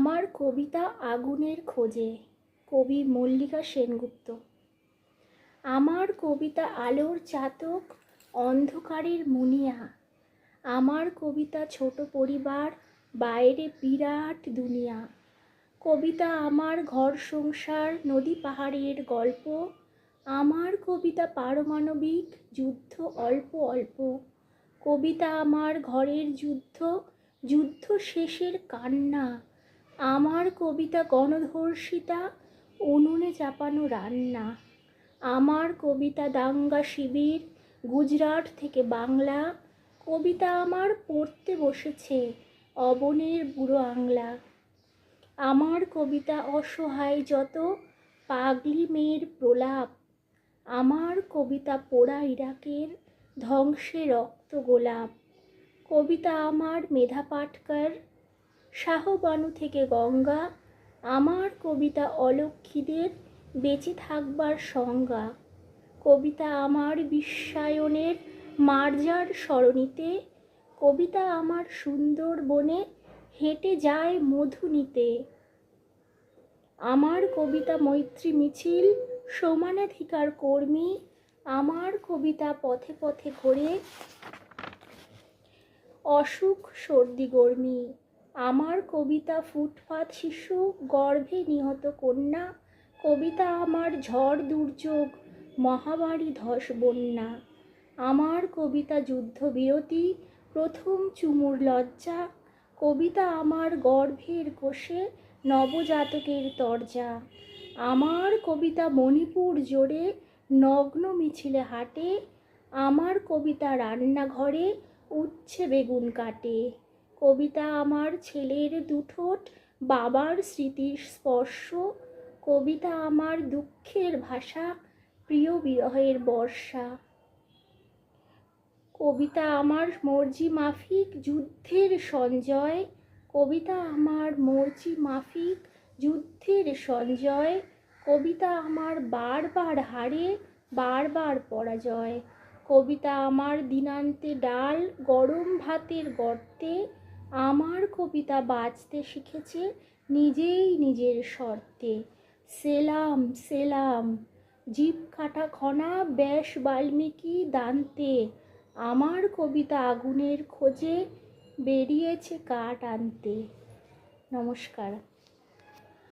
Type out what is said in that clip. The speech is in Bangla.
আমার কবিতা আগুনের খোঁজে, কবি মল্লিকা সেনগুপ্ত। আমার কবিতা আলোর চাতক, অন্ধকারের মুনিয়া। আমার কবিতা ছোট পরিবার, বাইরে বিরাট দুনিয়া। কবিতা আমার ঘর সংসার, নদী পাহাড়ের গল্প। আমার কবিতা পারমাণবিক যুদ্ধ অল্প অল্প। কবিতা আমার ঘরের যুদ্ধ, যুদ্ধ শেষের কান্না। আমার কবিতা গণধর্ষিতা, উনুনে চাপানো রান্না। আমার কবিতা দাঙ্গা শিবির, গুজরাট থেকে বাংলা। কবিতা আমার পড়তে বসেছে অবনের বুড়ো আংলা। আমার কবিতা অসহায় যত, পাগলি মেয়ের প্রলাপ। আমার কবিতা পোড়া ইরাকের, ধ্বংসে রক্ত গোলাপ। কবিতা আমার মেধা পাটকার, শাহবানু থেকে গঙ্গা। আমার কবিতা অলক্ষীদের, বেঁচে থাকবার সংজ্ঞা। কবিতা আমার বিশ্বায়নের, মার্জার সরণিতে। কবিতা আমার সুন্দরবনে, হেঁটে যায় মধু নিতে। আমার কবিতা মৈত্রী মিছিল, সমানাধিকার কর্মী। আমার কবিতা পথে পথে ঘোরে, অসুখ সর্দি গর্মি। আমার কবিতা ফুটপাত শিশু, গর্ভে নিহত কন্যা। কবিতা আমার ঝড় দুর্যোগ, মহামারী ধস বন্যা। আমার কবিতা যুদ্ধবিরতি, প্রথম চুমুর লজ্জা। কবিতা আমার গর্ভের কোষে, নবজাতকের তরজা। আমার কবিতা মণিপুর জোড়ে, নগ্ন মিছিলে হাঁটে। আমার কবিতা রান্নাঘরে, উচ্ছে বেগুন কাটে। কবিতা আমার ছেলের দুঠোঁট, বাবার স্মৃতির স্পর্শ। কবিতা আমার দুঃখের ভাষা, প্রিয় বিরহের বর্ষা। কবিতা আমার মর্জি মাফিক, যুদ্ধের সঞ্জয়। কবিতা আমার মর্জি মাফিক, যুদ্ধের সঞ্জয়। কবিতা আমার বারবার হারে, বারবার পরাজয়। কবিতা আমার দিনান্তে ডাল, গরম ভাতের গর্তে। আমার কবিতা বাঁচতে শিখেছে নিজেই নিজের শর্তে। সেলাম সেলাম, জিভ কাটা খনা, ব্যাস বাল্মীকি দান্তে। আমার কবিতা আগুনের খোঁজে, বেরিয়েছে কাঠ আনতে। নমস্কার।